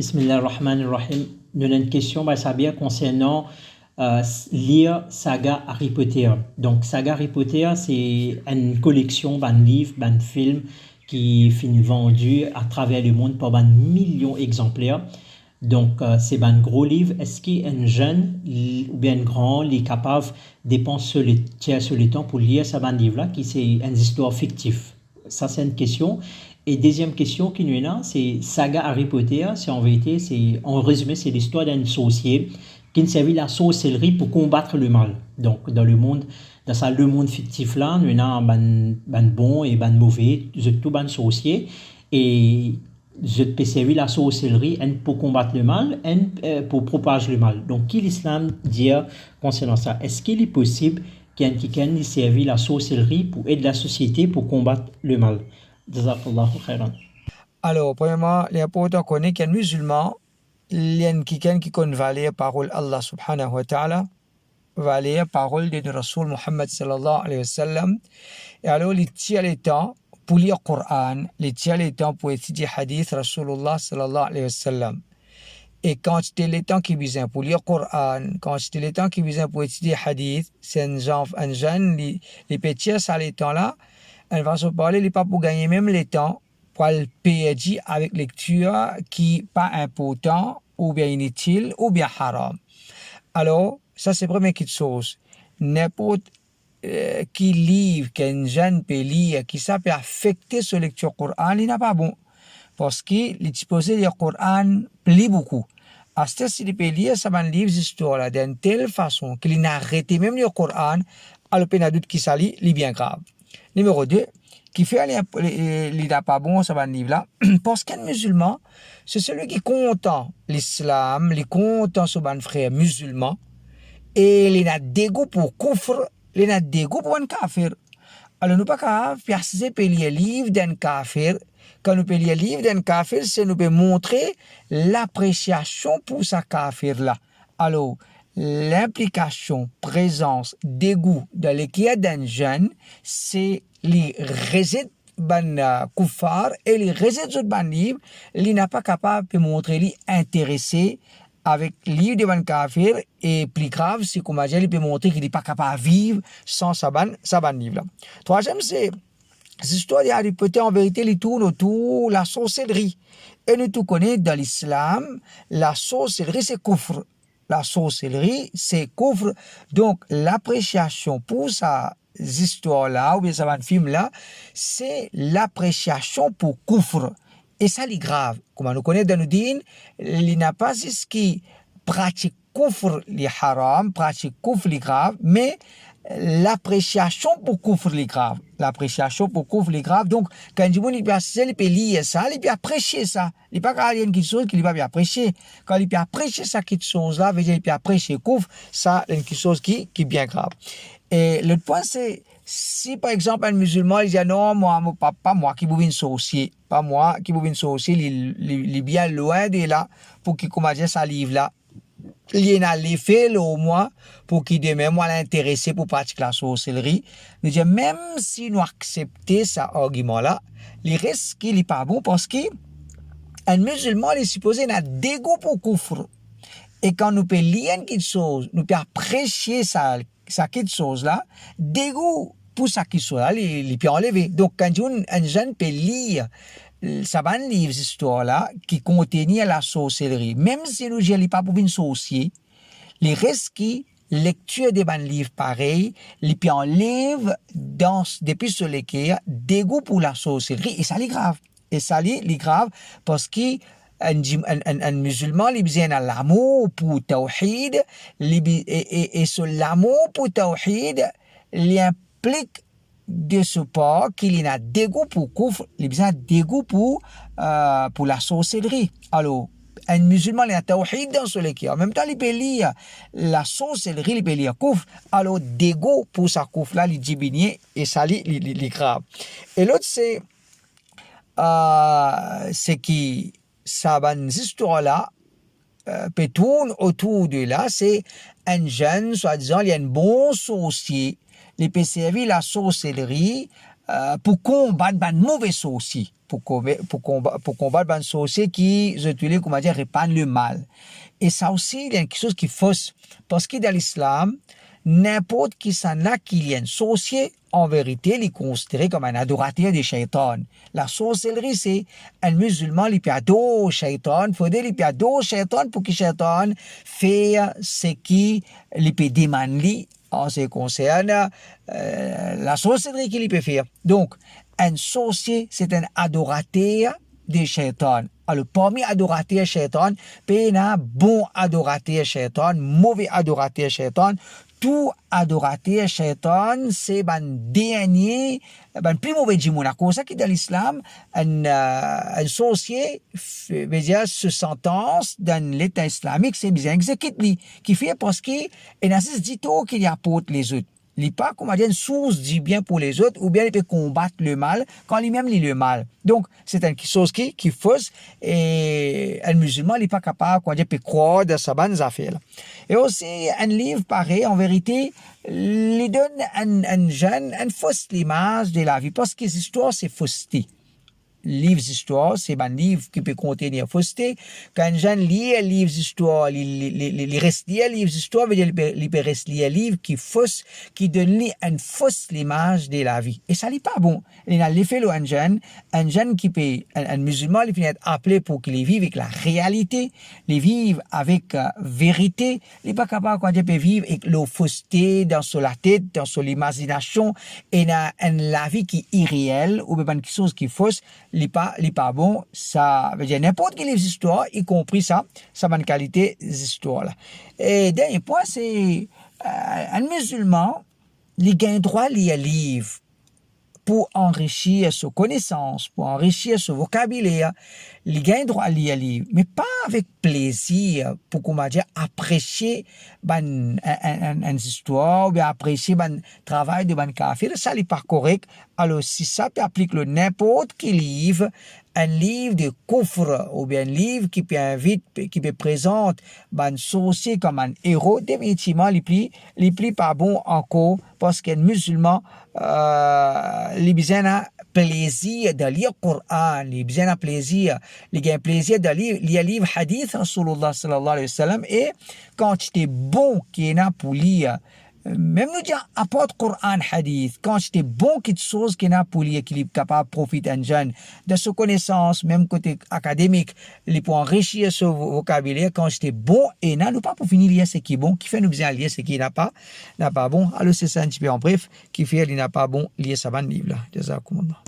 Bismillahirrahmanirrahim. Nous avons une question, Sabia, concernant lire saga Harry Potter. Donc, saga Harry Potter, c'est une collection de livres, de films qui finit vendus à travers le monde par millions d'exemplaires. Donc, c'est un gros livre. Est-ce qu'un jeune ou bien un grand est capable de dépenser sur le temps pour lire ce livre-là, qui c'est une histoire fictive? Ça, c'est une question. Et deuxième question qui nous est là, c'est saga Harry Potter. C'est en vérité, en résumé, c'est l'histoire d'un sorcier qui servait la sorcellerie pour combattre le mal. Donc, dans le monde fictif là, nous avons un bon et un mauvais, tout un sorcier. Et je peux servir la sorcellerie pour combattre le mal et pour propager le mal. Donc, qu'est l'islam dit concernant ça? Est-ce qu'il est possible qu'un quelqu'un serve la sorcellerie pour aider la société pour combattre le mal? Jazakallahu khairan. Alors, premièrement, il est important qu'on ait qu'un musulman, il y a quelqu'un qui connaît la parole Allah subhanahu wa ta'ala, la parole de Rasul Muhammad sallallahu alayhi wa sallam. Et alors, il tient le temps pour lire le Coran, il tient le temps pour étudier hadith Rasulullah sallallahu alayhi wa sallam. Et quand c'était le temps qui besoin pour lire le Coran, quand c'était le temps qui besoin pour étudier hadith, c'est un jeune, les petits, ça le temps-là, elle va se parler, il n'est pas pour gagner même le temps pour le perdre avec lecture qui n'est pas important, ou bien inutile, ou bien haram. Alors, ça c'est la première chose. N'importe qui livre qu'un jeune peut lire, qui ça peut affecter sa lecture Coran, il n'est pas bon. Parce qu'il est supposé lire le Coran plus beaucoup. À ce stade, il peut lire ça va livre d'histoire d'une telle façon qu'il n'a arrêté même le Coran, alors qu'il n'a doute qui s'allie, il est bien grave. Numéro 2, qui fait aller il n'a pas bon ça va livre-là, parce qu'un musulman, c'est celui qui compte l'islam, il compte sur un frère musulman, et il a dégoût pour kufr, il a dégoût pour un kafir. Alors, nous pas qu'à faire payer livre d'un kafir. Quand nous payons livre d'un kafir, c'est nous peut montrer l'appréciation pour ce kafir-là. Alors, l'implication, présence, dégoût dans l'équipe d'un jeune, c'est les résites ban kuffar et les résites de ban livre, il n'est pas capable de montrer les intéressé avec livre de ban kafir et plus grave, c'est comme il peut montrer qu'il n'est pas capable de vivre sans sa ban livre. Troisième, c'est l'histoire de Harry Potter, en vérité, il tourne autour de la sorcellerie. Et nous tous connaissons dans l'islam, la sorcellerie, c'est kufr. La sorcellerie, c'est kufr. Donc, l'appréciation pour ça, histoire-là, ou bien ça un film-là, c'est l'appréciation pour kufr. Et ça, c'est grave. Comme nous connaissons dans nos dînes, il n'y a pas ce qui pratique kufr, les haram, pratique kufr, les grave, mais l'appréciation pour kufr, les grave. L'appréciation pour kufr, les grave. Donc, quand il peut lire ça, il peut apprécier ça. Il n'y a pas quelque chose qu'il va apprécier. Quand il peut apprécier ça, quelque chose-là, il peut apprécier kufr, ça, c'est quelque chose qui est bien grave. Et l'autre point, c'est si par exemple un musulman il dit non, pas moi qui vous sorcier, pas moi qui vous sorcier, il est bien loin de là pour qu'il commence ça livre là. Il y a l'effet au moins pour qu'il demain moi l'intéressé pour pratiquer la sorcellerie. Nous disons même si nous acceptons cet argument là, il reste qu'il n'est pas bon parce qu'un musulman est supposé n'a dégoût pour kufr. Et quand nous pouvons lire quelque chose, nous pouvons apprécier ça quelque chose là, dégoût pour ça qui soit là, il peut enlever. Donc quand un jeune peut lire ça va un livre histoire là qui contenait la sorcellerie, même si nous n'avons pas pour une sorcier, les restes qui lecture des livres pareils, les peut enlever depuis ce lesquels dégoût pour la sorcellerie et ça est grave. Et ça est grave parce que un musulman il besoin de l'amour pour tawhid et ce l'amour pour tawhid il implique de ce part qu'il a dégoût pour kufr, il a besoin de dégoût pour la sorcellerie. Alors, un musulman il a tawhid dans ce cas. En même temps, il peut lire la sorcellerie, il peut lire kufr. Alors, dégoût pour sa kufr là, il diminue et ça il grave. Et l'autre c'est qui ça va une histoire là peut tourner autour de là, c'est un jeune, soi-disant, il y a un bon sorcier, il peut servir la sorcellerie pour combattre les mauvais sorciers, pour combattre les sorciers qui, comment dire, répandent le mal. Et ça aussi, il y a quelque chose qui est fausse. Parce que dans l'islam, n'importe qui s'en a qui est un sorcier, en vérité, il est considéré comme un adorateur des shaitans. La sorcellerie, c'est un musulman qui peut adorer shaitan. Il faut dire qu'il peut adorer shaitan pour que shaitan fasse ce qu'il peut demander en ce qui concerne la sorcellerie qu'il peut faire. Donc, un sorcier, c'est un adorateur des shaitans. Alors, parmi adorateurs shaitan, il y a un bon adorateur shaitan, mauvais adorateur shaitan. Tout adorateur shaitan, c'est le dernier, le plus mauvais du monde. C'est ça que dans l'islam, un sorcier veut dire se sentence dans l'État islamique, c'est bien exécuté, qui fait parce qu'il y a dit qu'il apporte les autres. Il n'est pas, comment dire, une source du bien pour les autres, ou bien il peut combattre le mal quand lui-même il est le mal. Donc, c'est une chose qui est fausse, et un musulman n'est pas capable, comment dire, de croire dans sa bonne affaire. Et aussi, un livre pareil, en vérité, il donne un jeune une fausse image de la vie, parce que les histoires, c'est fausseté. Livres d'histoire, c'est un livre qui peut contenir fausseté. Quand un jeune lit un livre d'histoire, il reste lire un livre d'histoire, il peut rester lire un livre qui est fausse, qui donne une fausse image de la vie. Et ça n'est pas bon. Il a l'effet un jeune qui peut, un musulman, il finit appelé pour qu'il vive avec la réalité, il vive avec vérité, il n'est pas capable quand il peut vivre avec la fausseté dans la tête, dans son imagination, et dans la vie qui est irréelle, ou bien quelque chose qui est fausse, il n'est pas bon. Ça veut dire n'importe quelle histoire, y compris ça a une qualité d'histoire là. Et dernier point, c'est un musulman, il gagne droit à lire un livre pour enrichir ses connaissances, pour enrichir son vocabulaire. Il gagne droit à lire un livre, mais pas avec plaisir, pour, comment dire, apprécier une histoire, ou bien apprécier le travail de kafir. Ça n'est pas correct. Alors, si ça peut appliquer n'importe quel livre, un livre de kufr, ou bien un livre qui peut présenter un sorcier comme un héros, définitivement, il n'est plus pas bon encore, parce qu'un musulman, il a besoin plaisir de lire le Coran, il a besoin plaisir, il a plaisir de lire le livre hadith Rasulullah sallallahu alayhi wa sallam, et quand tu es bon qui est là pour lire, même nous dire apporte Coran hadith, quand c'était bon quelque chose qui est là pour lire, qu'il est capable de profiter un jeune de ses connaissances, même côté académique, il peut enrichir son vocabulaire, quand c'était bon, et là nous pas pour finir lire ce qui est bon, qui fait nous bien lire ce qui n'a pas bon. Alors c'est ça un petit peu en bref, qui fait il n'a pas bon lire ça van livre là. Jazakumullah.